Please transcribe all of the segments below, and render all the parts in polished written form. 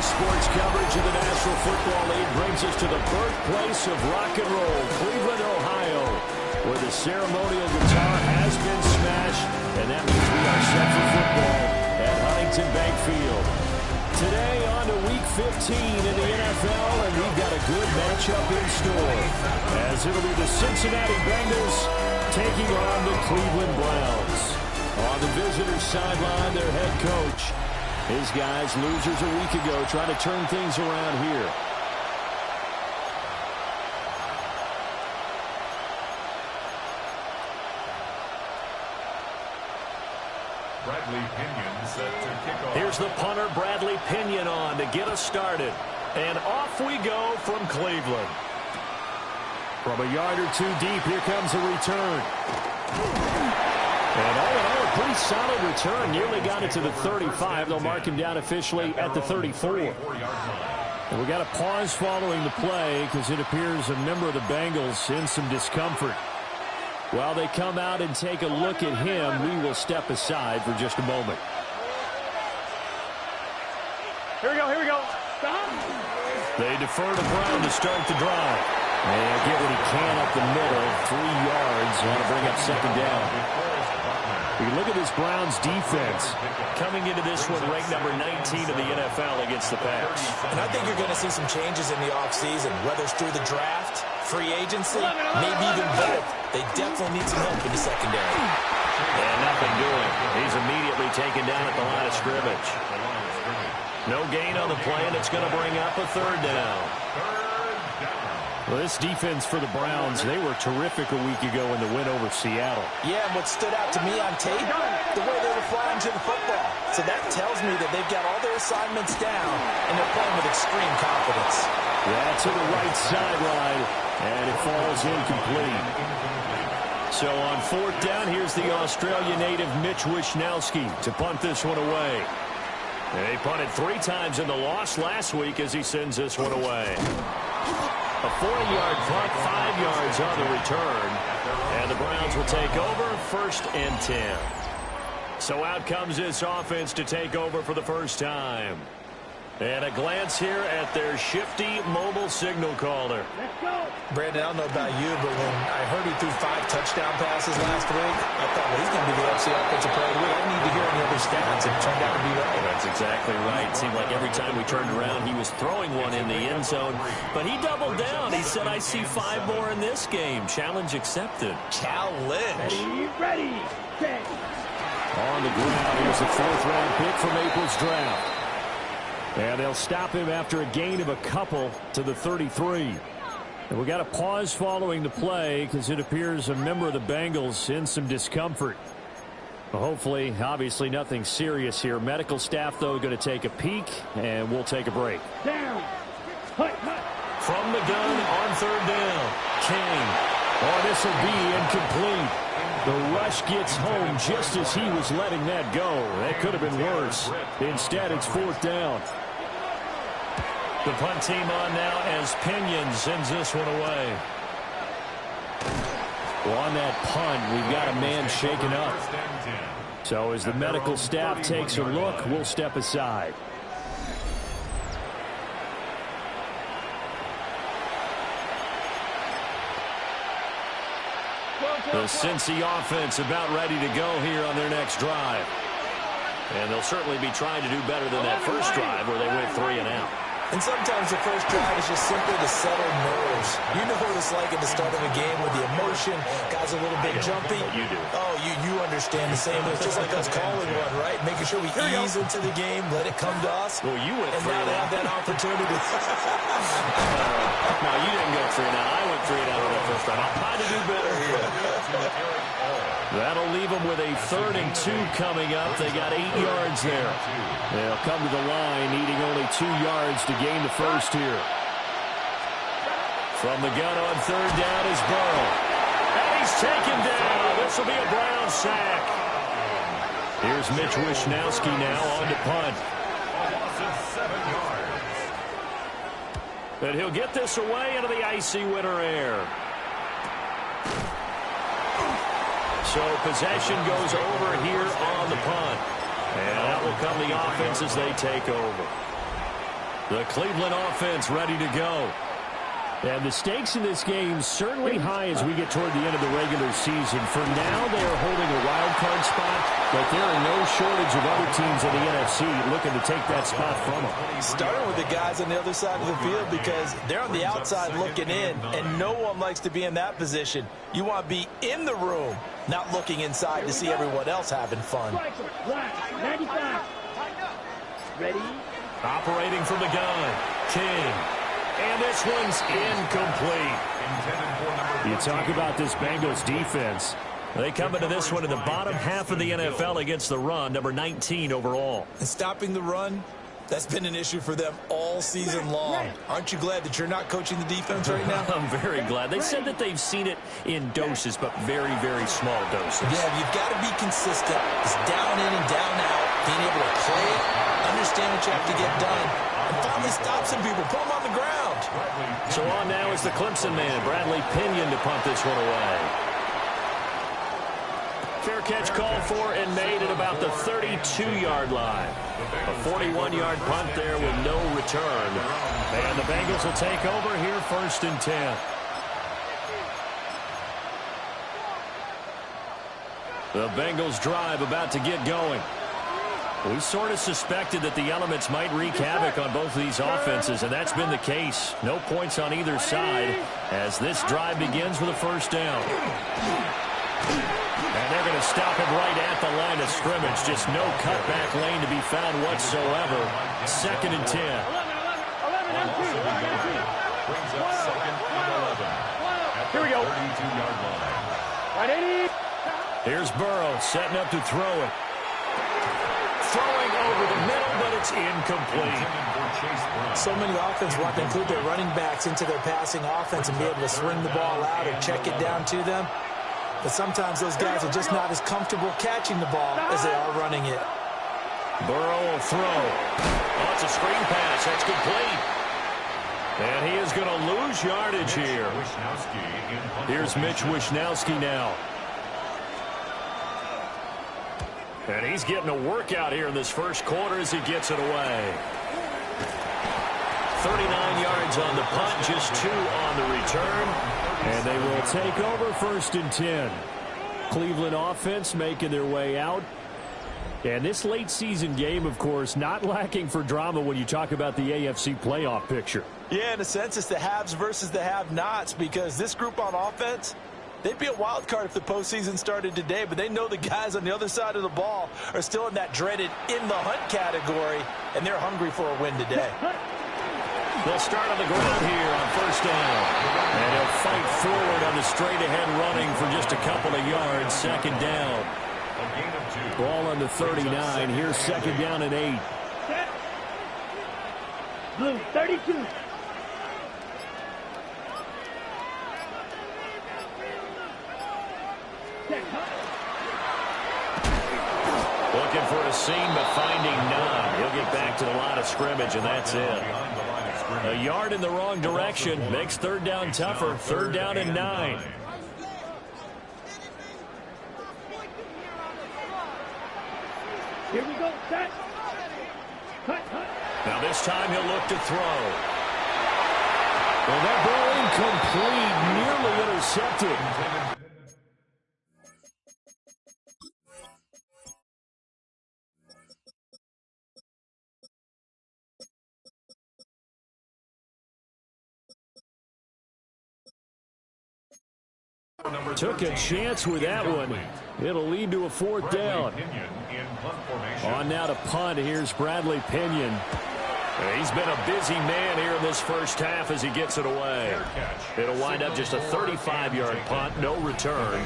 Today's sports coverage of the National Football League brings us to the birthplace of rock and roll, Cleveland, Ohio, where the ceremonial guitar has been smashed, and that means we are set for football at Huntington Bank Field. Today on to Week 15 in the NFL, and we've got a good matchup in store, as it'll be the Cincinnati Bengals taking on the Cleveland Browns. On the visitors' sideline, their head coach. His guys, losers a week ago, trying to turn things around here. Bradley Pinion set to kick off. Here's the punter, Bradley Pinion, on to get us started. And off we go from Cleveland. From a yard or two deep, here comes a return. And all in all, a pretty solid return. Nearly got it to the 35. They'll mark him down officially at the 34. And we got a pause following the play because it appears a member of the Bengals in some discomfort. While they come out and take a look at him, we will step aside for just a moment. Here we go, here we go. They defer to Brown to start the drive. And get what he can up the middle, 3 yards. Want to bring up second down. We look at this Browns defense coming into this one ranked number 19 in the NFL against the pass. And I think you're going to see some changes in the offseason, whether it's through the draft, free agency, maybe even both. They definitely need some help in the secondary. And nothing doing. He's immediately taken down at the line of scrimmage. No gain on the play, and it's going to bring up a third down. Well, this defense for the Browns, they were terrific a week ago in the win over Seattle. Yeah, and what stood out to me on tape, the way they were flying to the football. So that tells me that they've got all their assignments down, and they're playing with extreme confidence. Yeah, to the right sideline, and it falls incomplete. So on fourth down, here's the Australia native Mitch Wishnowsky to punt this one away. They punted 3 times in the loss last week as he sends this one away. A 40-yard punt, 5 yards on the return. And the Browns will take over, 1st and 10. So out comes this offense to take over for the first time. And a glance here at their shifty mobile signal caller. Brandon, I don't know about you, but when I heard he threw 5 touchdown passes last week, I thought, well, he's going to be the FC Offensive Player of the Week. I need to hear any other stats. It turned out to be right. That's exactly right. It seemed like every time we turned around, he was throwing one in the end zone. But he doubled down. He said, I see 5 more in this game. Challenge accepted. Challenge. Ready, set. On the ground, here's the 4th-round pick from April's draft. And they'll stop him after a gain of a couple to the 33. And we got a pause following the play because it appears a member of the Bengals in some discomfort. Well, hopefully, obviously nothing serious here. Medical staff, though, going to take a peek, and we'll take a break. Down. Hut, hut. From the gun on 3rd down, King. Oh, this will be incomplete. The rush gets home just as he was letting that go. That could have been worse. Instead, it's 4th down. The punt team on now as Pinion sends this one away. Well, on that punt, we've got a man shaken up. So as the medical staff takes a look, we'll step aside. The Cincy offense about ready to go here on their next drive. And they'll certainly be trying to do better than that first drive where they went 3 and out. And sometimes the first drive is just simply to settle nerves. You know what it's like at the start of a game with the emotion. Guys a little bit jumpy. You do. Oh, you understand the same. It's just like us calling one, right? Making sure we ease into the game, let it come to us. Well, you went and 3 now and they out. have that opportunity. No, you didn't go 3 and out. I went 3 and out on that first drive. I'll try to do better here. That'll leave them with a 3rd and 2 coming up. They got 8 yards there. They'll come to the line, needing only 2 yards to gain the first here. From the gun on 3rd down is Burrow. And he's taken down. This will be a Brown sack. Here's Mitch Wishnowsky now on to punt. And he'll get this away into the icy winter air. So possession goes over here on the punt. And out will come the offense as they take over. The Cleveland offense ready to go. And the stakes in this game certainly high as we get toward the end of the regular season. For now, they are holding a wild card spot, but there are no shortage of other teams in the NFC looking to take that spot from them. Starting with the guys on the other side of the field because they're on the outside looking in, and no one likes to be in that position. You want to be in the room, not looking inside to see everyone else having fun. 95. Ready? Operating from the gun, King. And this one's incomplete. You talk about this Bengals defense. They come into this one in the bottom half of the NFL against the run, number 19 overall. And stopping the run, that's been an issue for them all season long. Aren't you glad that you're not coaching the defense right now? I'm very glad. They said that they've seen it in doses, but very, very small doses. Yeah, you've got to be consistent. It's down in and down out, being able to play it, understand what you have to get done, and finally stop some people, put them on the ground. So on now is the Clemson man, Bradley Pinion, to punt this one away. Fair catch called for and made at about the 32-yard line. A 41-yard punt there with no return. And the Bengals will take over here, 1st and 10. The Bengals drive about to get going. We sort of suspected that the elements might wreak havoc on both of these offenses, and that's been the case. No points on either side as this drive begins with a 1st down. And they're going to stop it right at the line of scrimmage. Just no cutback lane to be found whatsoever. 2nd and 10. Here we go. Right, 80. Here's Burrow setting up to throw it. Throwing over the middle, but it's incomplete. So many offenses want to include their running backs into their passing offense and be able to swing the ball out or check it down to them. But sometimes those guys are just not as comfortable catching the ball as they are running it. Burrow will throw. Oh, it's a screen pass. That's complete. And he is going to lose yardage here. Here's Mitch Wishnowsky now. And he's getting a workout here in this 1st quarter as he gets it away. 39 yards on the punt, just 2 on the return. And they will take over 1st and 10. Cleveland offense making their way out. And this late season game, of course, not lacking for drama when you talk about the AFC playoff picture. Yeah, in a sense, it's the haves versus the have-nots because this group on offense, they'd be a wild card if the postseason started today, but they know the guys on the other side of the ball are still in that dreaded in-the-hunt category, and they're hungry for a win today. They'll start on the ground here on 1st down. And he'll fight forward on the straight-ahead running for just a couple of yards. 2nd down. Ball on the 39. Here's 2nd down and 8. Blue, 32. Looking for a seam, but finding none. He'll get back to the line of scrimmage, and that's it. A yard in the wrong direction makes 3rd down tougher. 3rd down and 9. Here we go. Set. Cut. Now this time he'll look to throw. Well, that ball incomplete, nearly intercepted. Took a chance with that one. It'll lead to a 4th down. On now to punt. Here's Bradley Pinion. He's been a busy man here in this 1st half as he gets it away. It'll wind up just a 35-yard punt, no return.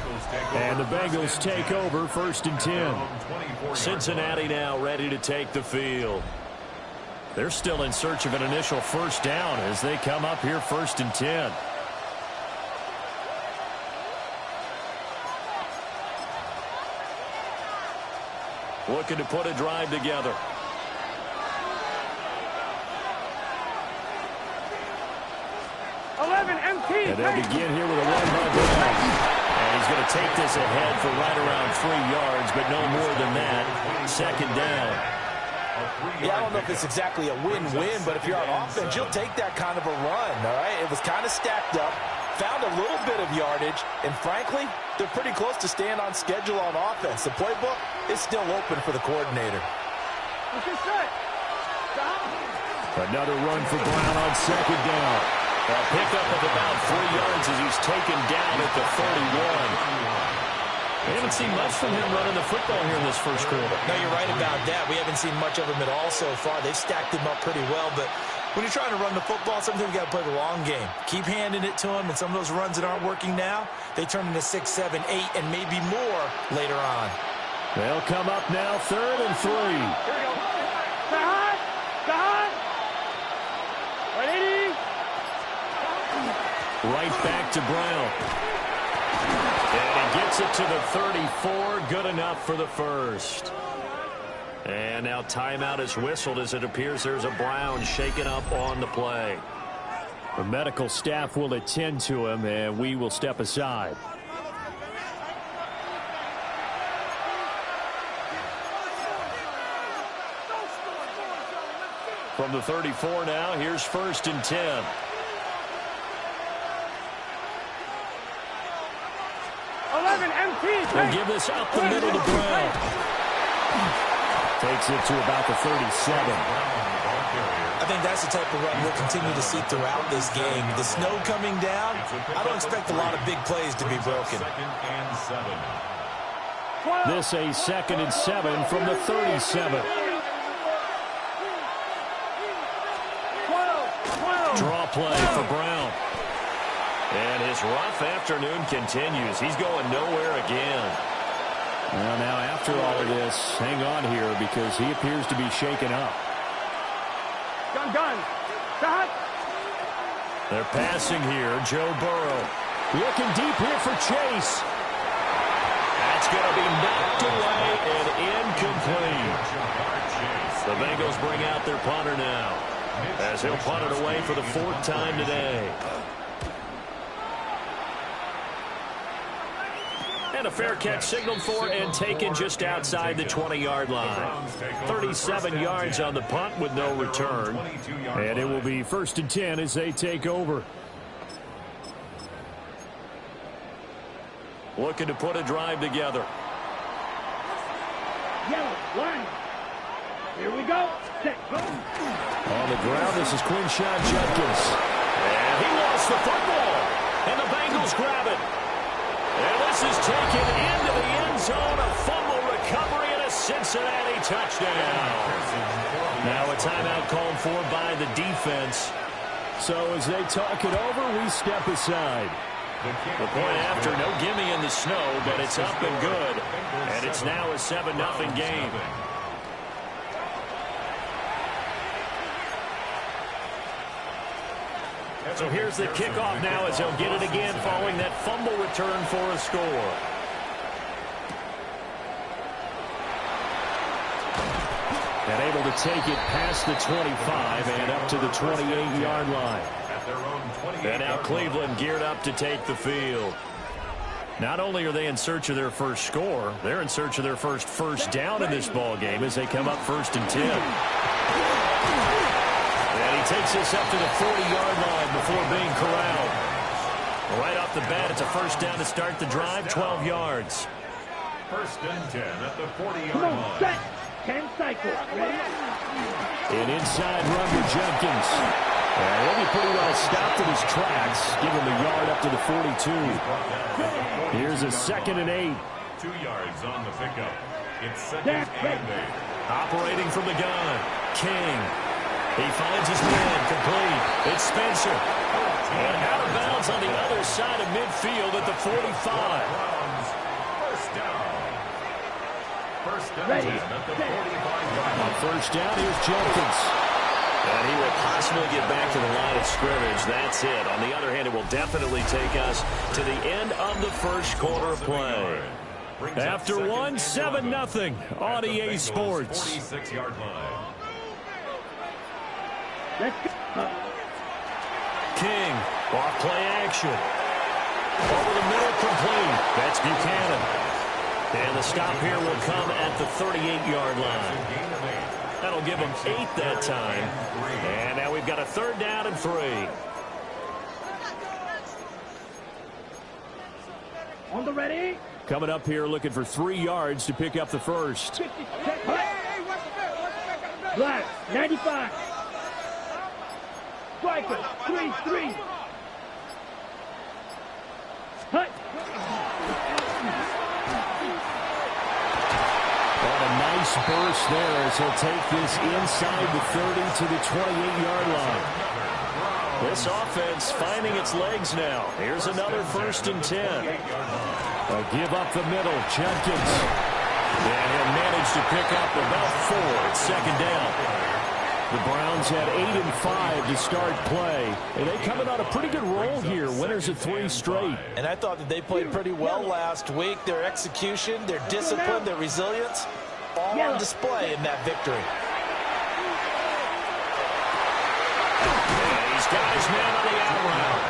And the Bengals take over 1st and 10. Cincinnati now ready to take the field. They're still in search of an initial 1st down as they come up here 1st and 10. Looking to put a drive together. And they'll begin here with a run by Brown. And he's going to take this ahead for right around 3 yards, but no more than that. 2nd down. Yeah, I don't know if it's exactly a win-win, but if you're on offense, you'll take that kind of a run, all right? It was kind of stacked up, found a little bit of yardage, and frankly, they're pretty close to staying on schedule on offense. The playbook is still open for the coordinator. Another run for Brown on second down. A pickup of about 3 yards as he's taken down at the 31. We haven't seen much from him running the football here in this first quarter. No, you're right about that. We haven't seen much of him at all so far. They've stacked him up pretty well, but when you're trying to run the football, sometimes you got to play the long game. Keep handing it to him, and some of those runs that aren't working now, they turn into 6, 7, 8, and maybe more later on. They'll come up now, 3rd and 3. Here we go. Right back to Brown. And he gets it to the 34. Good enough for the first. And now timeout is whistled as it appears there's a Brown shaken up on the play. The medical staff will attend to him, and we will step aside. From the 34 now, here's 1st and 10. They'll give this up the middle to Brown. Takes it to about the 37. I think that's the type of run we'll continue to see throughout this game. The snow coming down, I don't expect a lot of big plays to be broken. This a 2nd and 7 from the 37. Draw play for Brown. And his rough afternoon continues. He's going nowhere again. Well, now after all of this, hang on here because he appears to be shaken up. Gun. Shot. They're passing here. Joe Burrow looking deep here for Chase. That's going to be knocked away and incomplete. The Bengals bring out their punter now as he'll punt it away for the 4th time today. And a fair catch signaled for and taken just outside the 20-yard line. 37 yards on the punt with no return. And it will be 1st and 10 as they take over. Looking to put a drive together. Yellow, line. Here we go. Set, go. On the ground, this is Quinshon Judkins. And he lost the football. And the Bengals grab it. And this is taken into the end zone. A fumble recovery and a Cincinnati touchdown. Now a timeout called for by the defense. So as they talk it over, we step aside. The point after, no gimme in the snow, but it's up and good. And it's now a 7-0 game. So here's the kickoff now as he'll get it again following that fumble return for a score. And able to take it past the 25 and up to the 28-yard line. And now Cleveland geared up to take the field. Not only are they in search of their first score, they're in search of their first down in this ball game as they come up 1st and 10. And he takes this up to the 40-yard line before being corralled. Right off the bat, it's a 1st down to start the drive, 12 yards. 1st and 10 at the 40-yard Come on, line. set. 10 cycles. Ready? An inside run to Jenkins. And he'll be pretty well stopped in his tracks. Give him a yard up to the 42. Here's a 2nd and 8. 2 yards on the pickup. It's 2nd and 8. Operating from the gun. King. He finds his man complete. It's Spencer. And out of bounds on the other side of midfield at the 45. First down. 1st and 10 at the 45-yard On 1st down, here's Jenkins. And he will possibly get back to the line of scrimmage. That's it. On the other hand, it will definitely take us to the end of the first quarter of play. After one, 7-0 on EA Sports. 46-yard line. Let's go. King, off play action. Over the middle, complete. That's Buchanan. And the stop here will come at the 38-yard line. That'll give them 8 that time. And now we've got a 3rd down and 3. On the ready. Coming up here looking for 3 yards to pick up the first. Black, 95. Striker, 3-3. Hut. And a nice burst there as he'll take this inside the 30 to the 28-yard line. This offense finding its legs now. Here's another 1st and 10. A give up the middle. Jenkins. And he'll manage to pick up about 4 at 2nd down. The Browns had 8 and 5 to start play. And they coming on a pretty good roll here. Winners of 3 straight. And I thought that they played pretty well last week. Their execution, their discipline, their resilience, all on display in that victory. And he's got his man on the out route.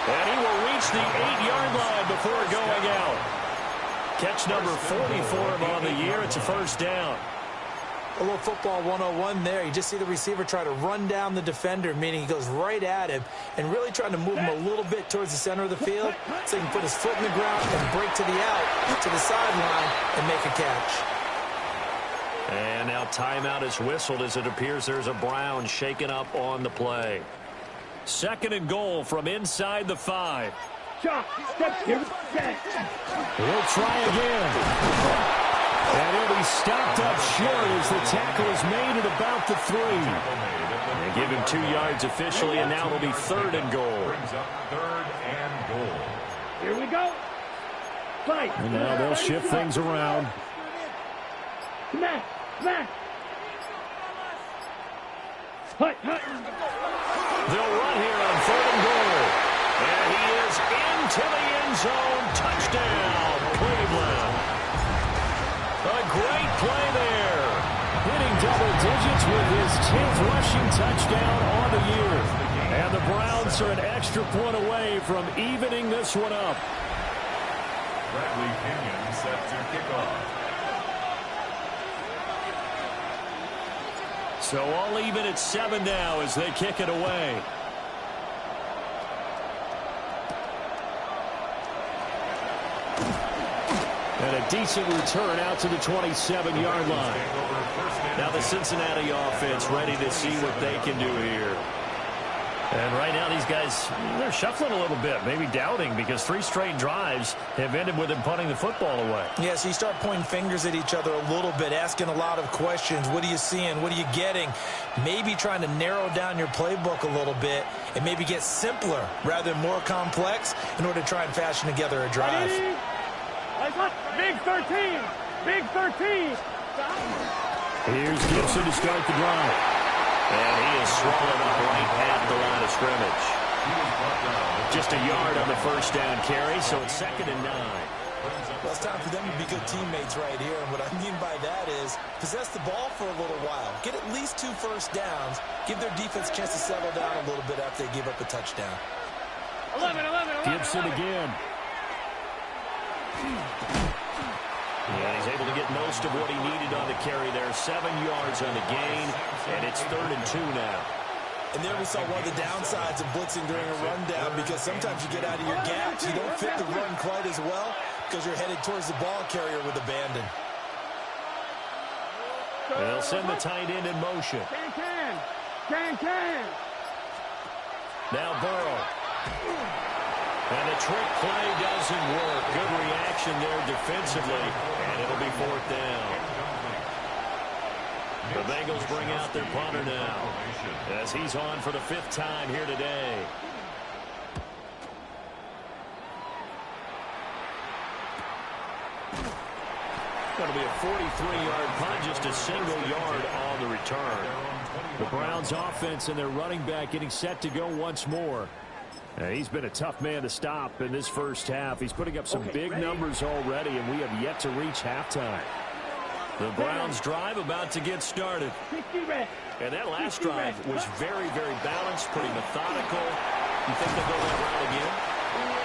And he will reach the 8-yard line before going out. Catch number 40 for him on the year. It's a 1st down. A little football 101 there. You just see the receiver try to run down the defender, meaning he goes right at him and really trying to move him a little bit towards the center of the field so he can put his foot in the ground and break to the out, to the sideline, and make a catch. And now timeout is whistled as it appears there's a Brown shaken up on the play. 2nd and goal from inside the 5. He'll He'll try again. And he'll be stopped up short as the tackle is made at about the 3. They give him 2 yards officially, and now it'll be 3rd and goal. Brings up 3rd and goal. Here we go. Fight. And now they'll shift things around. Smash. Smash. Hut. Hut. They'll run here on 3rd and goal. And he is into the end zone. Touchdown, Cleveland. A great play there. Hitting double digits with his 10th rushing touchdown on the year. And the Browns are an extra point away from evening this one up. Bradley Pinion set to kick off. So all even at 7 now as they kick it away. And a decent return out to the 27-yard line. Now the Cincinnati offense ready to see what they can do here. And right now these guys, they're shuffling a little bit, maybe doubting, because 3 straight drives have ended with them punting the football away. Yeah, so you start pointing fingers at each other a little bit, asking a lot of questions. What are you seeing? What are you getting? Maybe trying to narrow down your playbook a little bit and maybe get simpler rather than more complex in order to try and fashion together a drive. Big 13. Big 13. Here's Gibson to start the drive. And he is swallowed up right at the line of scrimmage. Just a yard on the 1st down carry, so it's 2nd and 9. Well, it's time for them to be good teammates right here. And what I mean by that is possess the ball for a little while. Get at least 2 first downs. Give their defense a chance to settle down a little bit after they give up a touchdown. 11. Gibson again. Yeah, he's able to get most of what he needed on the carry there. 7 yards on the gain, and it's 3rd and 2 now. And there we saw one of the downsides of blitzing during a rundown, because sometimes you get out of your gaps. You don't fit the run quite as well because you're headed towards the ball carrier with abandon. They'll send the tight end in motion. Can. Now Burrow. And the trick play doesn't work. Good reaction there defensively, and it'll be 4th down. The Bengals bring out their punter now as he's on for the 5th time here today. Going to be a 43-yard punt, just a single yard on the return. The Browns offense and their running back getting set to go once more. He's been a tough man to stop in this first half. He's putting up some big numbers already, and we have yet to reach halftime. The Browns drive about to get started. And that last drive was very, very balanced, pretty methodical. You think they'll go that route again?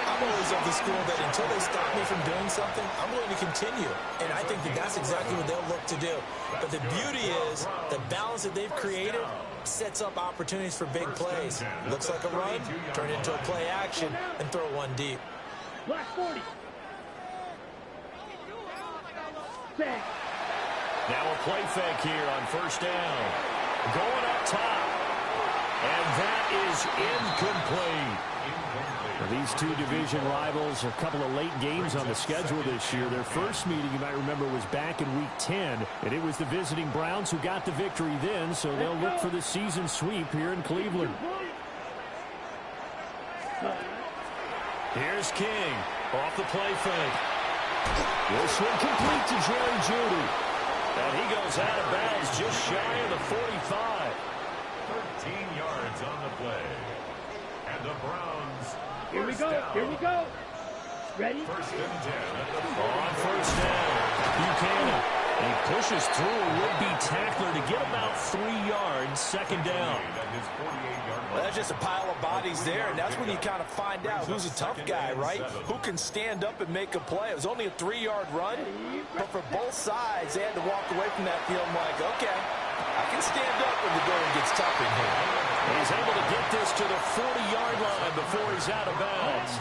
I I'm always of the school that until they stop me from doing something, I'm going to continue. And I think that that's exactly what they'll look to do. But the beauty is the balance that they've created sets up opportunities for big plays. Looks like a run, turn into a play action, and throw one deep. Black 40. Set. Now a play fake here on first down. Going up top. And that is incomplete. These two division rivals, a couple of late games on the schedule this year. Their first meeting, you might remember, was back in Week 10. And it was the visiting Browns who got the victory then, so they'll look for the season sweep here in Cleveland. Here's King off the play fake. This one complete to Jerry Jeudy. And he goes out of bounds just shy of the 45. 13 yards on the play. And the Browns. Here we go. Here we go. Ready? First and 10 at the 40. On first down, Buchanan. He pushes through a would-be tackler to get about 3 yards, second down. Well, that's just a pile of bodies there, and that's when you kind of find out who's a tough guy, right? Who can stand up and make a play. It was only a 3-yard run, but for both sides, they had to walk away from that field like, okay, I can stand up when the going gets tough in here. He's able to get this to the 40-yard line before he's out of bounds.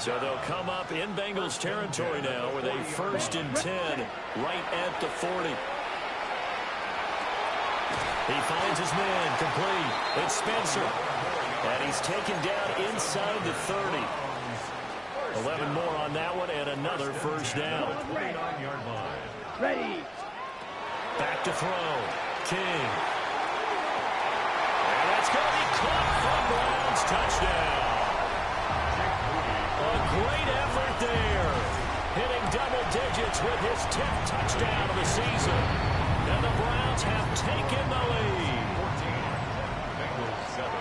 So they'll come up in Bengals territory now with a 1st and 10 right at the 40. He finds his man complete. It's Spencer. And he's taken down inside the 30. 11 more on that one and another first down. Ready. Back to throw. King. And that's going to be caught for Browns touchdown. A great effort there. Hitting double digits with his 10th touchdown of the season. And the Browns have taken the lead. 14, Bengals 7.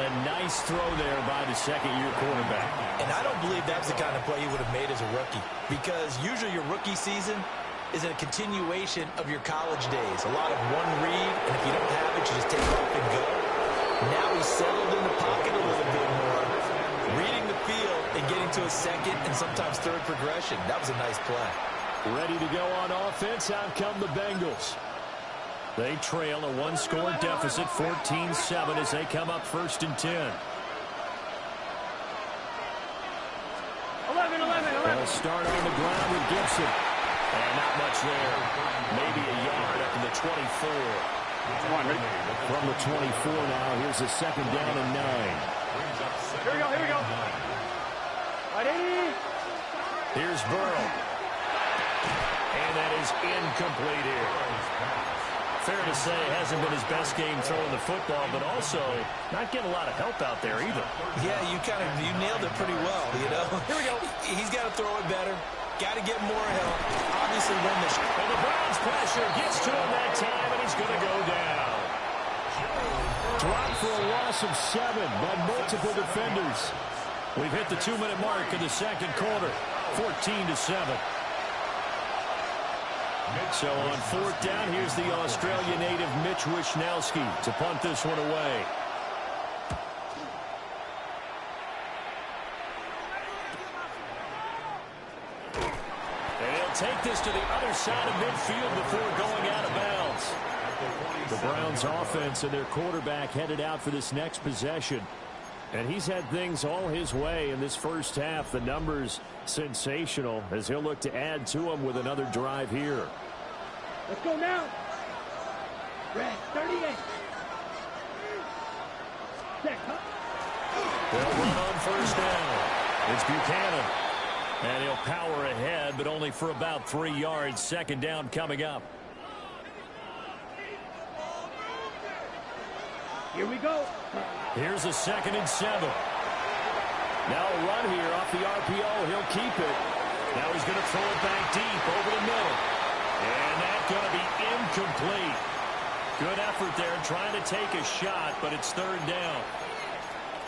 A nice throw there by the second-year quarterback. And I don't believe that's the kind of play he would have made as a rookie, because usually your rookie season is a continuation of your college days. A lot of one read, and if you don't have it, you just take off and go. Now he's settled in the pocket a little bit more, reading the field and getting to a second and sometimes third progression. That was a nice play. Ready to go on offense. Out come the Bengals. They trail a one-score deficit, 14-7, as they come up 1st and 10. 11. They'll start on the ground with Gibson. And not much there. Maybe a yard up to the 24. From the 24 now, here's a second down and 9. Here we go. Ready? Here's Burrow. And that is incomplete here. Fair to say, hasn't been his best game throwing the football, but also not getting a lot of help out there either. Yeah, you nailed it pretty well, you know. Here we go. He's got to throw it better. Got to get more help. Obviously, when the Browns pressure gets to him that time, and he's going to go down. Dropped for a loss of 7 by multiple defenders. We've hit the 2-minute mark in the second quarter, 14-7. So on 4th down, here's the Australia native Mitch Wishnowsky to punt this one away. And he'll take this to the other side of midfield before going out of bounds. The Browns offense and their quarterback headed out for this next possession. And he's had things all his way in this first half. The numbers sensational as he'll look to add to them with another drive here. Let's go now. Red 38. They'll run on first down. It's Buchanan. And he'll power ahead, but only for about 3 yards. Second down coming up. Here we go. Here's a 2nd and 7. Now a run here off the RPO. He'll keep it. Now he's going to throw it back deep over the middle. And that's going to be incomplete. Good effort there trying to take a shot, but it's 3rd down.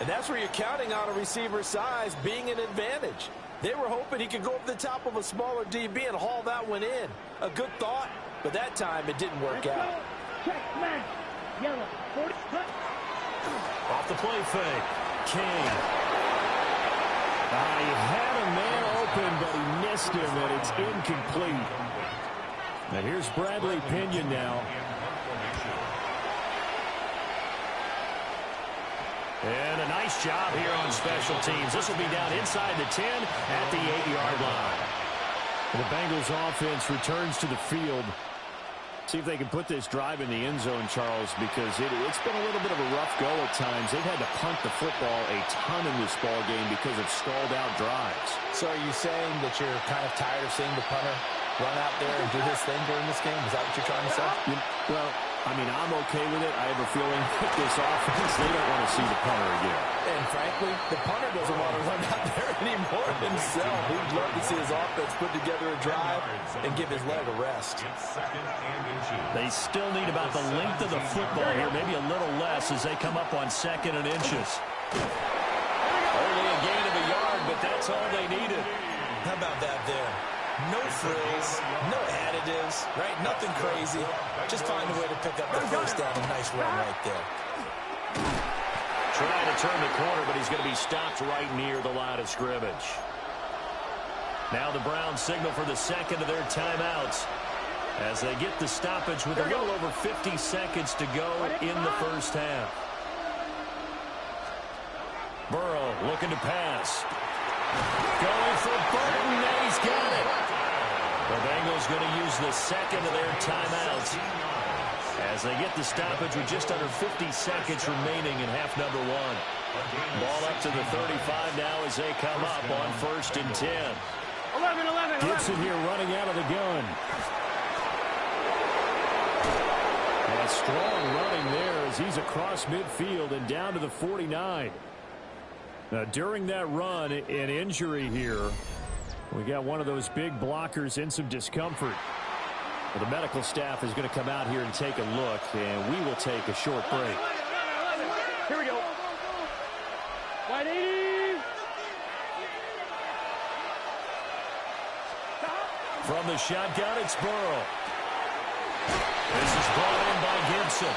And that's where you're counting on a receiver's size being an advantage. They were hoping he could go up the top of a smaller DB and haul that one in. A good thought, but that time it didn't work out. Check, man. Yellow. 40. Off the play fake. King. He had a man open, but he missed him, and it's incomplete. Now here's Bradley Pinion now. And a nice job here on special teams. This will be down inside the 10 at the 8-yard line. And the Bengals offense returns to the field. See if they can put this drive in the end zone, Charles, because it's been a little bit of a rough go at times. They've had to punt the football a ton in this ball game because of stalled-out drives. So are you saying that you're kind of tired of seeing the punter run out there and do his thing during this game? Is that what you're trying to say? Well, I mean, I'm okay with it. I have a feeling with this offense, they don't want to see the punter again. And frankly, the punter doesn't want to run out there anymore himself. He'd love to see his offense put together a drive and give his leg a rest. They still need about the length of the football here, maybe a little less as they come up on 2nd and inches. Only a gain of a yard, but that's all they needed. How about that there? No frills, no additives, right? Nothing crazy. Just find a way to pick up the first down. A nice run right there. Trying to turn the corner, but he's going to be stopped right near the line of scrimmage. Now the Browns signal for the second of their timeouts as they get the stoppage with a little over 50 seconds to go in the first half. Burrow looking to pass. Going for Burton, and he's got it. The Bengals going to use the second of their timeouts as they get the stoppage with just under 50 seconds remaining in half number 1. Ball up to the 35 now as they come up on 1st and 10. 11. Gibson here running out of the gun. And strong running there as he's across midfield and down to the 49. Now, during that run, an injury here. We got one of those big blockers in some discomfort. Well, the medical staff is going to come out here and take a look, and we will take a short break. Here we go. 180. From the shotgun, it's Burrow. This is brought in by Gibson.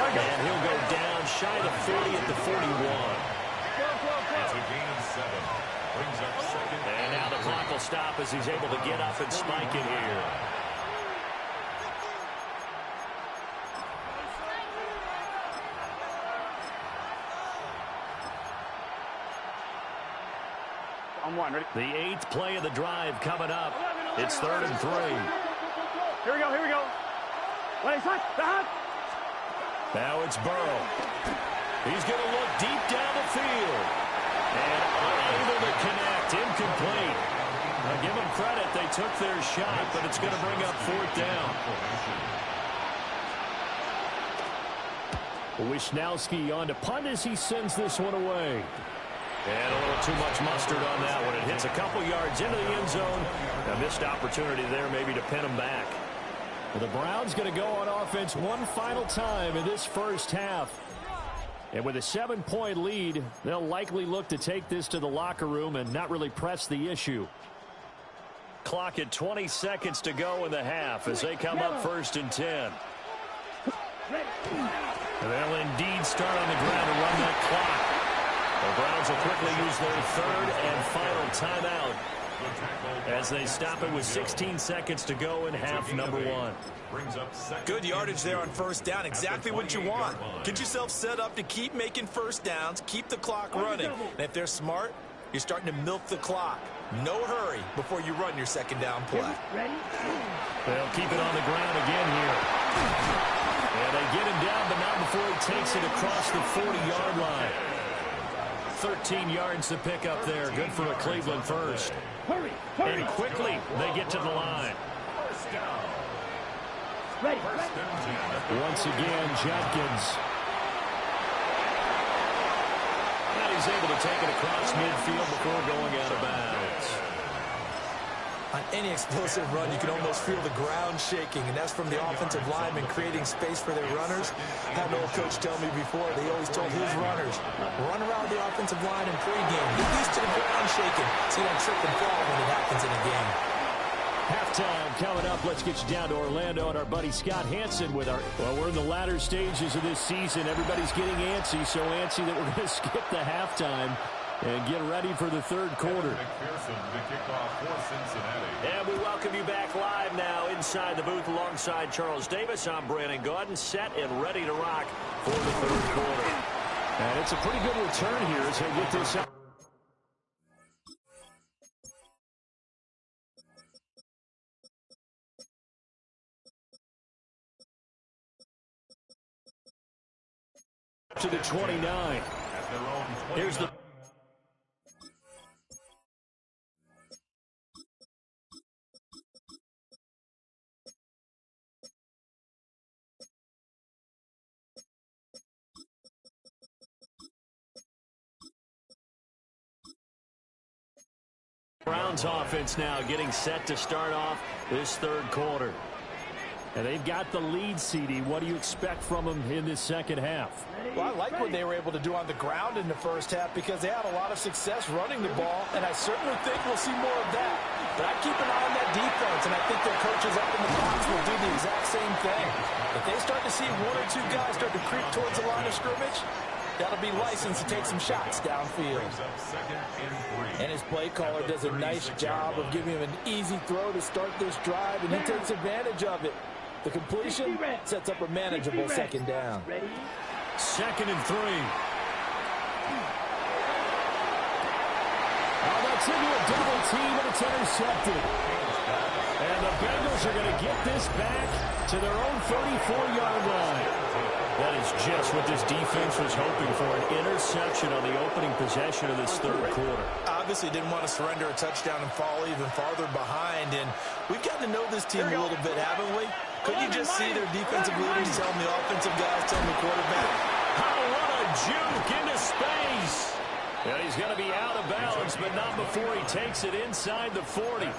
And he'll go down shy of 40 at the 41. It's a gain of 7. Brings up 2nd. And now the clock will stop as he's able to get up and spike it here. On 1, ready? The 8th play of the drive coming up. It's 3rd and 3. Here we go. Now it's Burrow. He's going to look deep down the field. And unable to connect. Incomplete. Now give them credit. They took their shot, but it's going to bring up 4th down. Wishnowski on to punt as he sends this one away. And a little too much mustard on that one. It hits a couple yards into the end zone. A missed opportunity there maybe to pin him back. Well, the Browns going to go on offense one final time in this first half. And with a 7-point lead, they'll likely look to take this to the locker room and not really press the issue. Clock at 20 seconds to go in the half as they come up 1st and 10. They'll indeed start on the ground to run that clock. The Browns will quickly use their 3rd and final timeout as they stop it with 16 seconds to go in half number 1. Good yardage there on 1st down. Exactly what you want. Get yourself set up to keep making first downs, keep the clock running. And if they're smart, you're starting to milk the clock. No hurry before you run your 2nd down play. They'll keep it on the ground again here. And they get him down, but not before he takes it across the 40-yard line. 13 yards to pick up there. Good for a Cleveland first. Hurry. And quickly, they get to the line. Once again, Jenkins. And he's able to take it across midfield before going out of bounds. On any explosive run, you can almost feel the ground shaking, and that's from the offensive linemen creating space for their runners. I had an old coach tell me before, they always told his runners, run around the offensive line in pregame. Get used to the ground shaking so you don't trip and fall when it happens in a game. Halftime coming up. Let's get you down to Orlando and our buddy Scott Hansen with our... Well, we're in the latter stages of this season. Everybody's getting antsy, so antsy that we're going to skip the halftime. and get ready for the third quarter. And we welcome you back live now inside the booth alongside Charles Davis. I'm Brandon Gaudin, set and ready to rock for the third quarter. And it's a pretty good return here as they get this up. To the 29. Here's the Browns offense now getting set to start off this third quarter. And they've got the lead, CD. What do you expect from them in this second half? Well, I like what they were able to do on the ground in the first half because they had a lot of success running the ball, and I certainly think we'll see more of that. But I keep an eye on that defense, and I think their coaches up in the box will do the exact same thing. If they start to see one or two guys start to creep towards the line of scrimmage, that'll be licensed to take some shots downfield. And his play caller does a nice job of giving him an easy throw to start this drive, and he takes advantage of it. The completion sets up a manageable second down. Second and 3. Oh, that's into a double team, and it's intercepted. And the Bengals are going to get this back to their own 34-yard line. That is just what this defense was hoping for, an interception on the opening possession of this third quarter. Obviously didn't want to surrender a touchdown and fall even farther behind, and we've gotten to know this team a little bit, haven't we? Couldn't you just see their defensive leaders telling the offensive guys, telling the quarterback? Oh, what a juke into space. And he's going to be out of bounds, but not before he takes it inside the 40.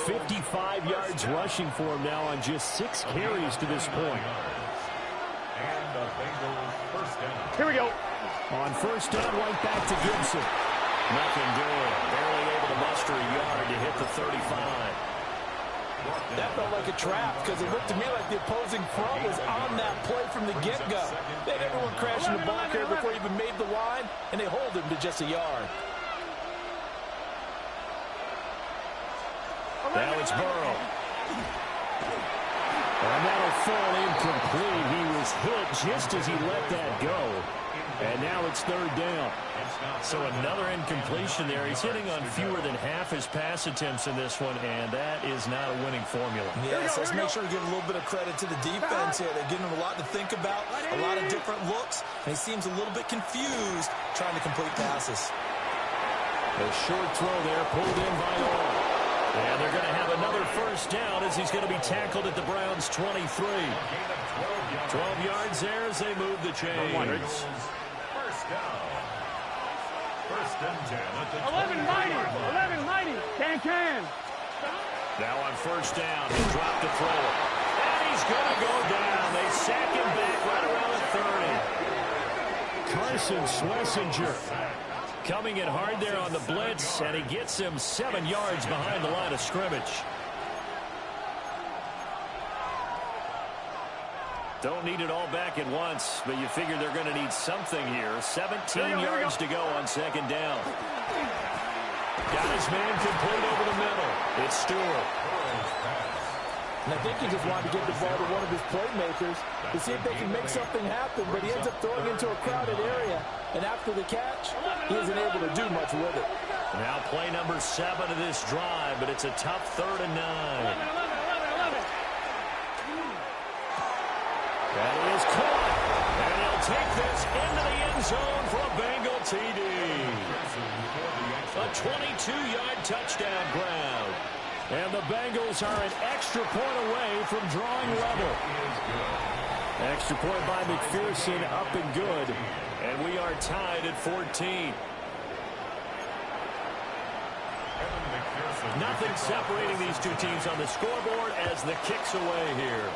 55 yards rushing for him now on just 6 carries to this point. And the Bengals first down. Here we go. On first down, right back to Gibson. Nothing doing. Barely able to muster a yard to hit the 35. That felt like a trap because it looked to me like the opposing front was on that play from the get-go. They had everyone crashing the ball carrier before he even made the line, and they hold him to just a yard. Now it's Burrow. And that'll fall incomplete. He was hit just as he let that go. And now it's third down. So another incompletion there. He's hitting on fewer than half his pass attempts in this one, and that is not a winning formula. Yes, let's make sure to give a little bit of credit to the defense here. They're giving him a lot to think about, a lot of different looks, and he seems a little bit confused trying to complete passes. A short throw there pulled in by Orr. And they're going to have another first down as he's going to be tackled at the Browns' 23. 12 yards there as they move the chains. First down. First and 10 at the 11 mighty. Can. Now on first down, he dropped the throw. And he's going to go down. They sack him back right around the 30. Carson Schlesinger coming in hard there on the blitz, and he gets him 7 yards behind the line of scrimmage. Don't need it all back at once, but you figure they're going to need something here. 17 yards to go on second down. Got his man complete over the middle. It's Stewart. And I think he just wanted to get the ball to one of his playmakers to see if they can make something happen, but he ends up throwing into a crowded area. And after the catch, he isn't able to do much with it. Now play number 7 of this drive, but it's a tough 3rd and 9. That is caught, and he'll take this into the end zone for a Bengal TD. A 22-yard touchdown grab. And the Bengals are an extra point away from drawing level. Extra point by McPherson, up and good. And we are tied at 14. Nothing separating these two teams on the scoreboard as the kick's away here.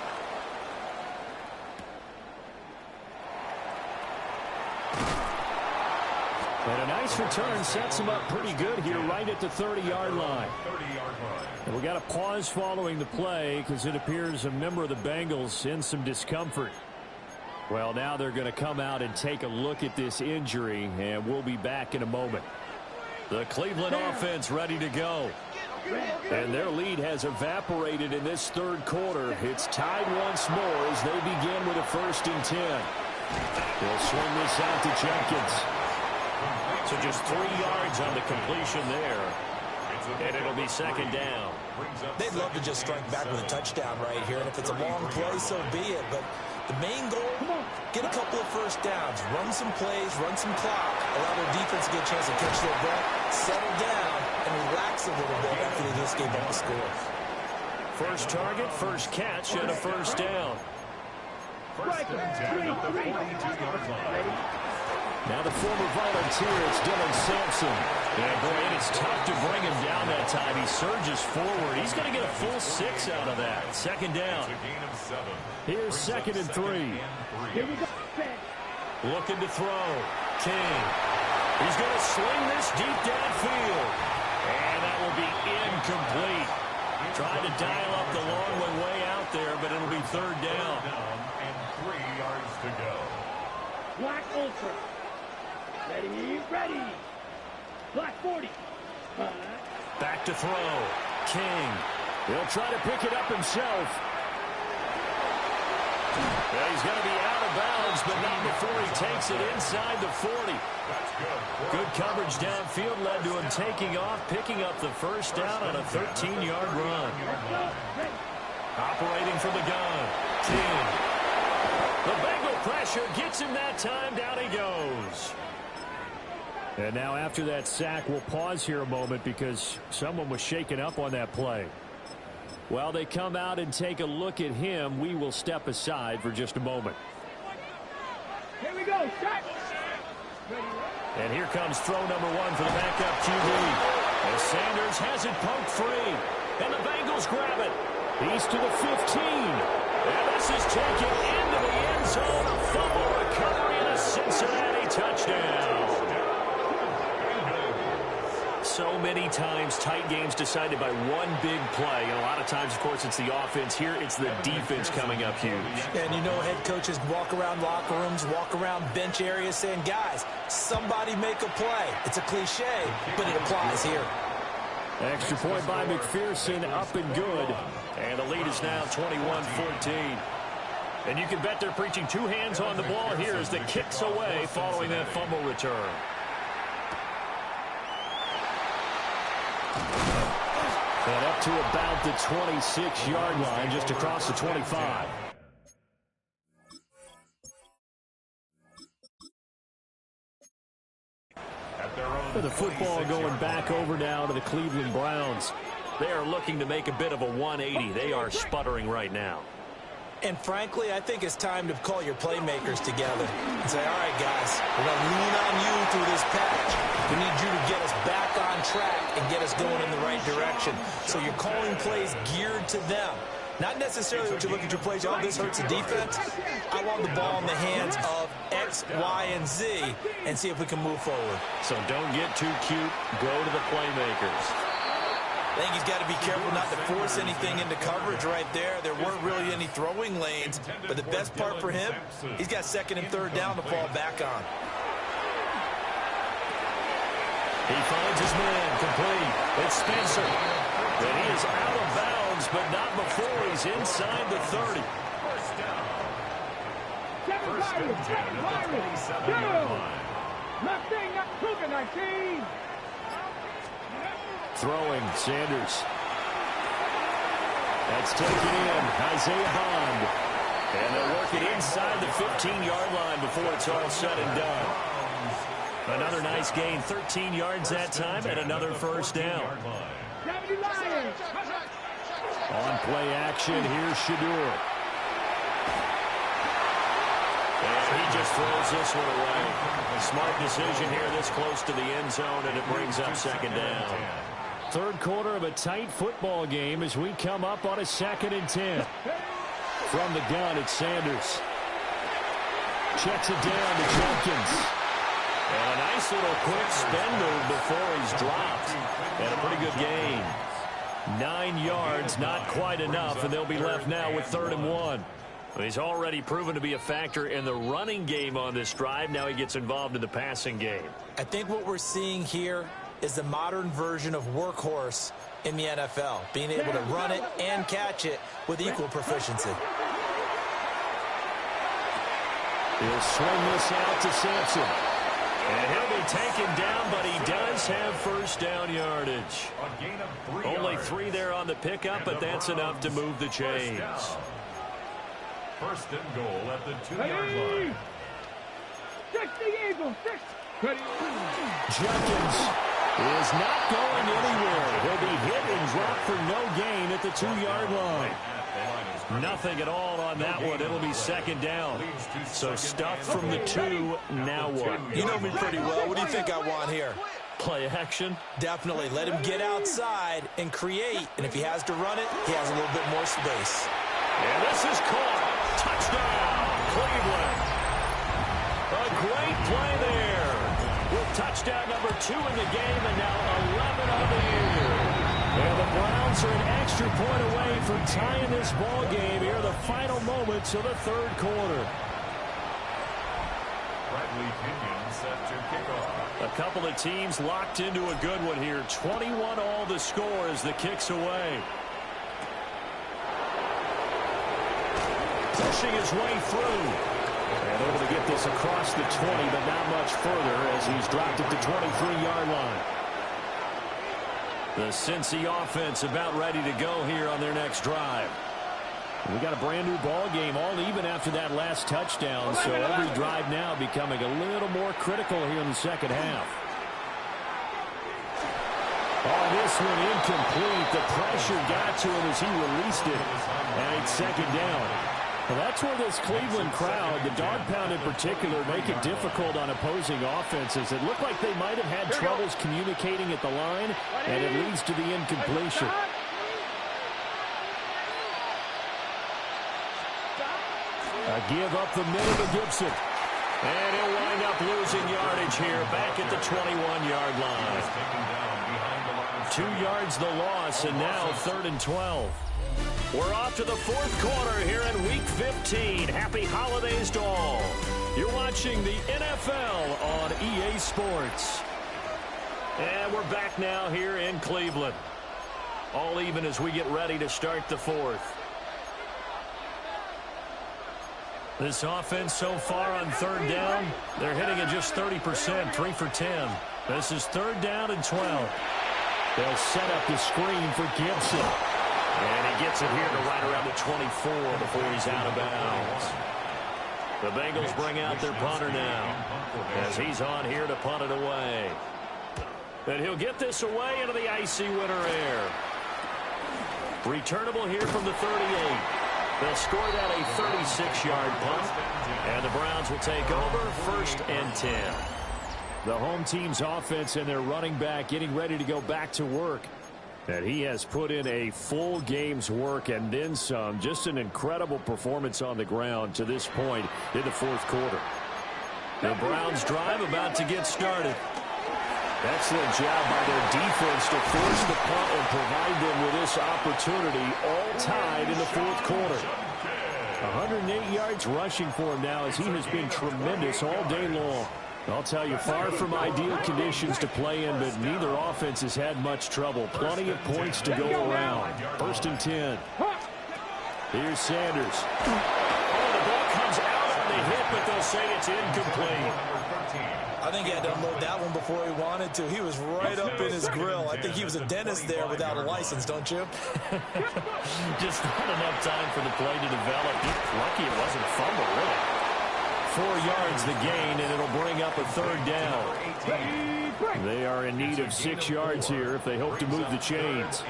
And a nice return sets him up pretty good here right at the 30-yard line. And we got a pause following the play because it appears a member of the Bengals in some discomfort. Well, now they're going to come out and take a look at this injury, and we'll be back in a moment. The Cleveland offense ready to go. And their lead has evaporated in this third quarter. It's tied once more as they begin with a 1st and 10. They'll swing this out to Jenkins. So just 3 yards on the completion there. And it'll be 2nd down. They'd love to just strike back with a touchdown right here. And if it's a long play, so be it. But the main goal, get a couple of 1st downs, run some plays, run some clock, allow their defense to get a chance to catch their breath, settle down, and relax a little bit after they just gave up a score. First target, first catch, and a 1st down. First and 10 at the 42-yard line. Now the former Volunteer, it's Dylan Sampson. And boy, and it's tough to bring him down that time. He surges forward. He's going to get a full 6 out of that. 2nd down. Here's 2nd and 3. Looking to throw. King. He's going to sling this deep downfield. And that will be incomplete. Trying to dial up the long one way out there, but it'll be 3rd down. And 3 yards to go. Black Ultra. Ready. Black 40. Back to throw. King. He'll try to pick it up himself. Well, he's going to be out of bounds, but not before he takes it inside the 40. Good coverage downfield led to him taking off, picking up the 1st down on a 13-yard run. Operating from the gun. King. The Bengal pressure gets him that time. Down he goes. And now after that sack, we'll pause here a moment because someone was shaken up on that play. While they come out and take a look at him, we will step aside for just a moment. Here we go. Shot. And here comes throw number 1 for the backup QB. As Sanders has it poked free. And the Bengals grab it. He's to the 15. And this is taken into the end zone. A fumble recovery and a Cincinnati touchdown. So many times tight games decided by one big play. And a lot of times, of course, it's the offense. Here, it's the defense coming up huge. And you know head coaches walk around locker rooms, walk around bench areas saying, guys, somebody make a play. It's a cliche, but it applies here. Extra point by McPherson, up and good. And the lead is now 21-14. And you can bet they're preaching 2 hands on the ball here as the kick's away following that fumble return. And up to about the 26-yard line, just across the 25. With the football going back over now to the Cleveland Browns. They are looking to make a bit of a 180. They are sputtering right now. And frankly, I think it's time to call your playmakers together and say, all right, guys, we're going to lean on you through this patch. We need you to get us back on track and get us going in the right direction. So you're calling plays geared to them. Not necessarily when you look at your plays, oh, this hurts the defense. I want the ball in the hands of X, Y, and Z and see if we can move forward. So don't get too cute. Go to the playmakers. I think he's got to be careful not to force anything into coverage right there. There weren't really any throwing lanes, but the best part for him, he's got 2nd and 3rd down to fall back on. He finds his man complete. It's Spencer. And he is out of bounds, but not before he's inside the 30. First and 10 at the 27-yard line. Nothing, not Cougar 19. Throwing, Sanders. That's taken in, Isaiah Bond. And they'll work it inside the 15-yard line before it's all said and done. Another nice gain, 13 yards that time, and another 1st down. On play action, here's Shadur. And he just throws this one away. A smart decision here this close to the end zone, and it brings up 2nd down. Third quarter of a tight football game as we come up on a 2nd and 10. From the gun, it's Sanders. Checks it down to Jenkins. And a nice little quick spin move before he's dropped. And a pretty good gain. 9 yards, not quite enough, and they'll be left now with 3rd and 1. He's already proven to be a factor in the running game on this drive. Now he gets involved in the passing game. I think what we're seeing here is the modern version of workhorse in the NFL, being able to run it and catch it with equal proficiency. He'll swing this out to Sampson. And he'll be taken down, but he does have first down yardage. A gain of 3 Only yards. 3 there on the pickup, but that's enough to move the chains. First and goal at the 2-yard line. 60 Eagles, 6. Jenkins is not going anywhere. He'll be hit and dropped for no gain at the 2-yard line. Nothing at all on that one. It'll be second down. So stuff from the 2. Now what? You know me pretty well. What do you think I want here? Play action? Definitely. Let him get outside and create. And if he has to run it, he has a little bit more space. And this is caught. Touchdown, Cleveland. A great play there. With touchdown number 2 in the game and now 11 on the year. And the Browns are an extra point away from tying this ball game here, the final moments of the third quarter. Bradley Pinion set to kick off. A couple of teams locked into a good one here. 21 all the score as the kick's away. Pushing his way through. And able to get this across the 20, but not much further as he's dropped at the 23-yard line. The Cincy offense about ready to go here on their next drive. We got a brand new ball game, all even after that last touchdown, so every drive now becoming a little more critical here in the second half. Oh, this one incomplete. The pressure got to him as he released it, and it's second down. Well, that's where this Cleveland crowd, the dog pound in particular, make it difficult on opposing offenses. It looked like they might have had troubles communicating at the line, and it leads to the incompletion. A give up the middle to Gibson. And he'll wind up losing yardage here back at the 21-yard line. 2 yards the loss, and now 3rd and 12. We're off to the fourth quarter here in Week 15. Happy holidays to all. You're watching the NFL on EA Sports. And we're back now here in Cleveland. All even as we get ready to start the fourth. This offense so far on 3rd down, they're hitting at just 30%, 3 for 10. This is 3rd down and 12. They'll set up the screen for Gibson. And he gets it here to right around the 24 before he's out of bounds. The Bengals bring out their punter now as he's on here to punt it away. And he'll get this away into the icy winter air. Returnable here from the 38. They'll score that a 36-yard punt. And the Browns will take over 1st and 10. The home team's offense and their running back getting ready to go back to work. And he has put in a full game's work and then some. Just an incredible performance on the ground to this point in the fourth quarter. The Browns drive about to get started. Excellent job by their defense to force the punt and provide them with this opportunity, all tied in the fourth quarter. 108 yards rushing for him now as he has been tremendous all day long. I'll tell you, far from ideal conditions to play in, but neither offense has had much trouble. Plenty of points to go around. 1st and 10. Here's Sanders. Oh, the ball comes out on the hit, but they'll say it's incomplete. I think he had to unload that one before he wanted to. He was right up in his grill. I think he was a dentist there without a license, don't you? Just not enough time for the play to develop. Lucky it wasn't a fumble, really. 4 yards the gain, and it'll bring up a 3rd down. They are in need of 6 yards here if they hope to move the chains.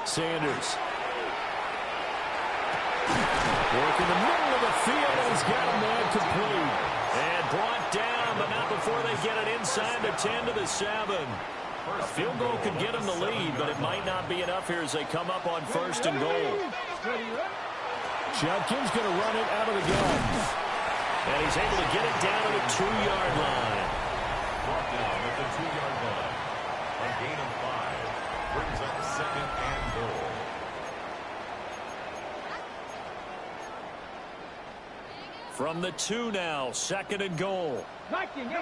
Sanders. Working the middle of the field, and he's got a man complete. And brought down, but not before they get it inside the 10 to the 7. A field goal could get them the lead, but it might not be enough here as they come up on 1st and goal. Jenkins going to run it out of the gun. And he's able to get it down to the 2-yard line. Brought down at the 2-yard line. A gain of 5 brings up 2nd and goal. From the 2 now, 2nd and goal. 19, 18. And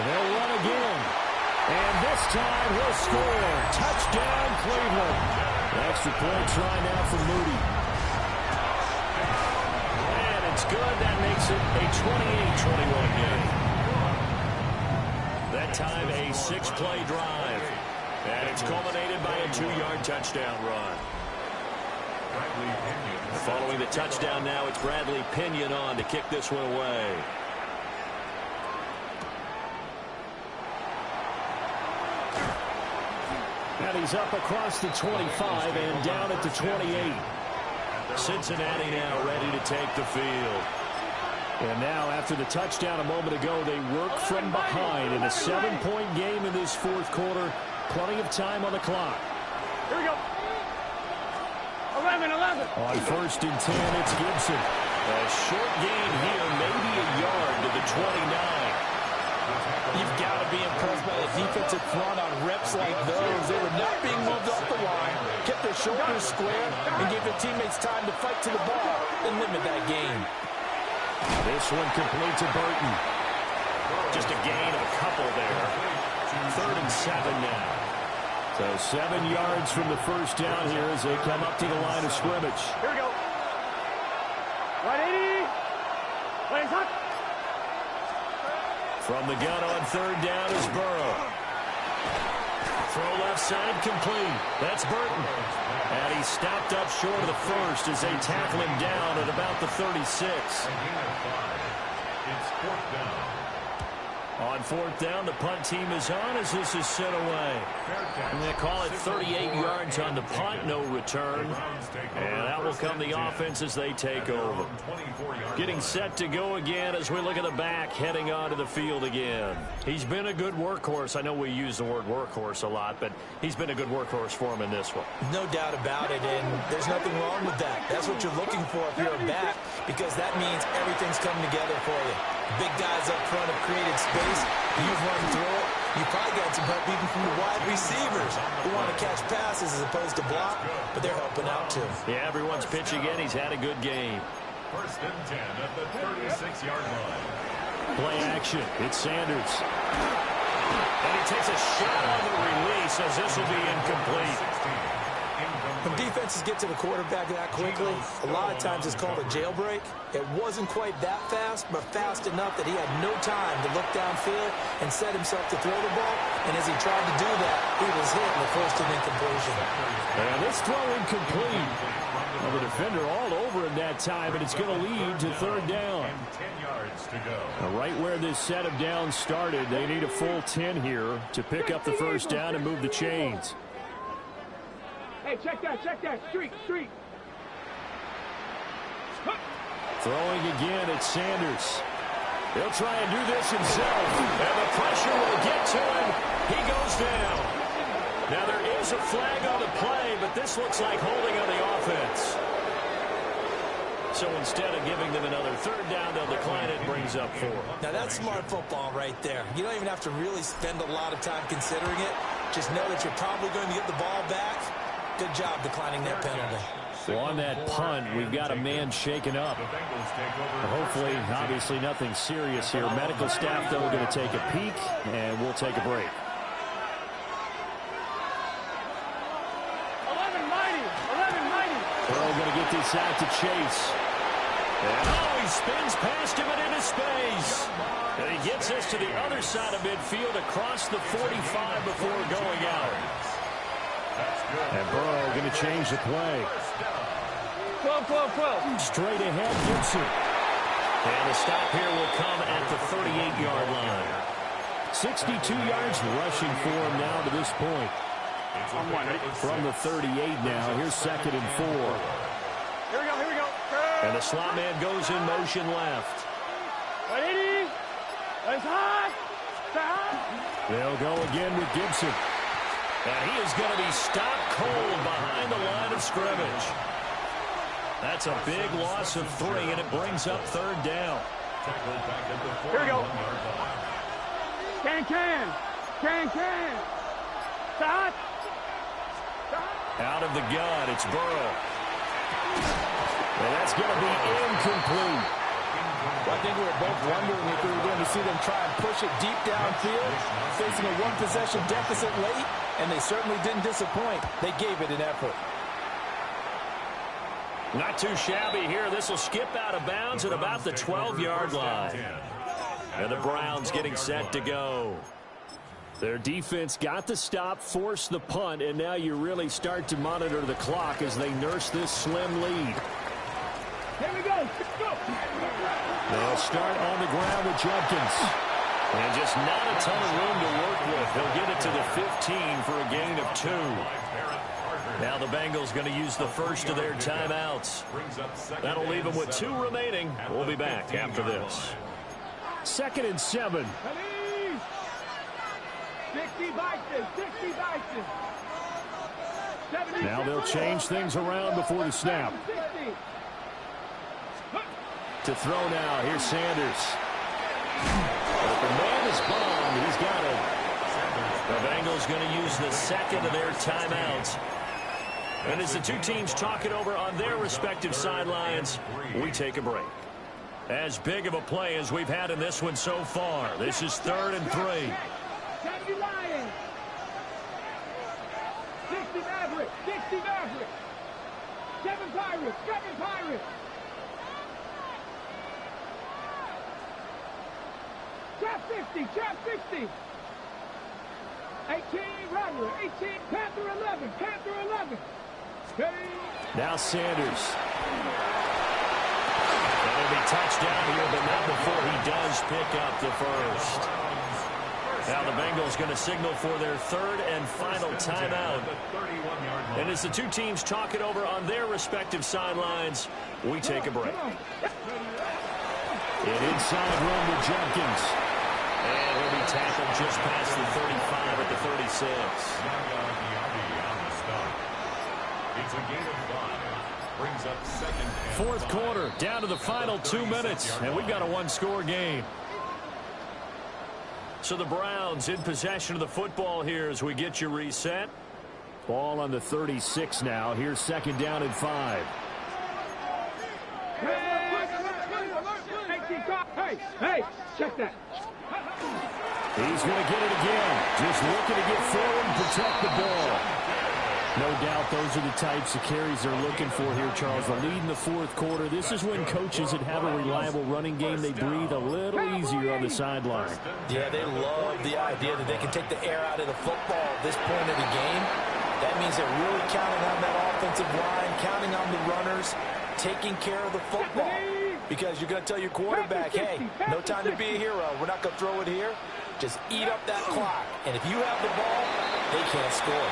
they'll run again. And this time he'll score. Touchdown, Cleveland. The extra point try now for Moody. And it's good. That makes it a 28-21 game. That time a 6-play drive. And it's culminated by a 2-yard touchdown run. Following the touchdown now, it's Bradley Pinion on to kick this one away. And he's up across the 25 and down at the 28. Cincinnati now ready to take the field. And now, after the touchdown a moment ago, they work from behind in a 7-point game in this 4th quarter. Plenty of time on the clock. Here we go. 11. On 1st and 10, it's Gibson. A short gain here, maybe a yard to the 29. You've got to be impressed by the defensive front on reps like those. They were not being moved off the line, kept their shoulders square, and gave their teammates time to fight to the ball and limit that gain. This one complete to Burton. Just a gain of a couple there. 3rd and 7 now. So 7 yards from the first down here as they come up to the line of scrimmage. Here we go. 180. Plays hot. From the gun on 3rd down is Burrow. Throw left side complete. That's Burton. And he stopped up short of the first as they tackle him down at about the 36. It's 4th down. On 4th down, the punt team is on as this is sent away. And they call it 38 yards on the punt, no return. And that will come the offense as they take over. Getting set to go again as we look at the back, heading onto the field again. He's been a good workhorse. I know we use the word workhorse a lot, but he's been a good workhorse for him in this one. No doubt about it, and there's nothing wrong with that. That's what you're looking for if you're a back, because that means everything's coming together for you. Big guys up front have created space. You've run through it. You've probably got some help even from the wide receivers who want to catch passes as opposed to block, but they're helping out too. Yeah, everyone's pitching in. He's had a good game. 1st and 10 at the 36-yard line. Play action. It's Sanders. And he takes a shot on the release as this will be incomplete. When defenses get to the quarterback that quickly, a lot of times it's called a jailbreak. It wasn't quite that fast, but fast enough that he had no time to look downfield and set himself to throw the ball. And as he tried to do that, he was hit and forced an incompletion. And this throw incomplete. Well, the defender all over him that time, and it's going to lead to 3rd down. 10 yards to go. Now, right where this set of downs started, they need a full 10 here to pick up the 1st down and move the chains. Hey, check that. Street. Throwing again, it's Sanders. He'll try and do this himself, and the pressure will get to him. He goes down. Now, there is a flag on the play, but this looks like holding on the offense. So instead of giving them another 3rd down, they'll decline it, brings up 4. Now, that's smart football right there. You don't even have to really spend a lot of time considering it. Just know that you're probably going to get the ball back. Good job declining that penalty. So on that punt, we've got a man shaken up. Hopefully, obviously, nothing serious here. Medical staff, though, going to take a peek, and we'll take a break. 11-90. Burrow going to get this out to Chase. And he spins past him and into space. And he gets us to the other side of midfield across the 45 before going out. And Burrow going to change the play. 12. Straight ahead, Gibson. And the stop here will come at the 38-yard line. 62 yards rushing for him now to this point. From the 38 now, here's 2nd and 4. Here we go. And the slot man goes in motion left. 180. Plays hot. They'll go again with Gibson. And he is going to be stopped cold behind the line of scrimmage. That's a big loss of 3, and it brings up 3rd down. Here we go. Can. Stop. Out of the gun, it's Burrow. And that's going to be incomplete. Well, I think we were both wondering if we were going to see them try and push it deep downfield, facing a one-possession deficit late, and they certainly didn't disappoint. They gave it an effort. Not too shabby here. This will skip out of bounds at about the 12-yard line. And the Browns getting set to go. Their defense got the stop, forced the punt, and now you really start to monitor the clock as they nurse this slim lead. Here we go. They'll start on the ground with Judkins. And just not a ton of room to work with. He'll get it to the 15 for a gain of 2. Now the Bengals going to use the first of their timeouts. That'll leave them with 2 remaining. We'll be back after this. 2nd and 7. 60 Vikings, 60 Vikings. Now they'll change things around before the snap. To throw now, here's Sanders. But the man is bombed. He's got it. The Bengals going to use the second of their timeouts. And as the two teams talk it over on their respective sidelines, we take a break. As big of a play as we've had in this one so far. This is 3rd and 3. 70 Lions. 60 Mavericks, 60 Mavericks. 7 Pirates, 7 Pirates. Trap 50, trap 50. 18 Rattler, 18 Panther 11, Panther 11. Hey. Now Sanders. That'll be touchdown here, but not before he does pick up the first. Now the Bengals going to signal for their 3rd and final timeout. And as the two teams talk it over on their respective sidelines, we take a break. An inside run with Judkins. And he'll be tackled just past the 35 at the 36. It's a gain of 5. Brings up 2nd. 4th quarter, down to the final 2 minutes, and we've got a 1-score game. So the Browns in possession of the football here as we get you reset. Ball on the 36 now. Here's 2nd down and 5. Hey, check that. He's going to get it again. Just looking to get forward and protect the ball. No doubt those are the types of carries they're looking for here, Charles. The lead in the 4th quarter. This is when coaches that have a reliable running game, they breathe a little easier on the sideline. Yeah, they love the idea that they can take the air out of the football at this point of the game. That means they're really counting on that offensive line, counting on the runners, taking care of the football. Because you're going to tell your quarterback, hey, no time to be a hero. We're not going to throw it here. Just eat up that clock. And if you have the ball, they can't score.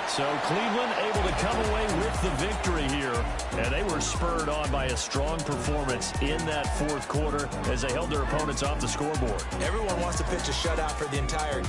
So Cleveland able to come away with the victory here. And they were spurred on by a strong performance in that 4th quarter as they held their opponents off the scoreboard. Everyone wants to pitch a shutout for the entire game.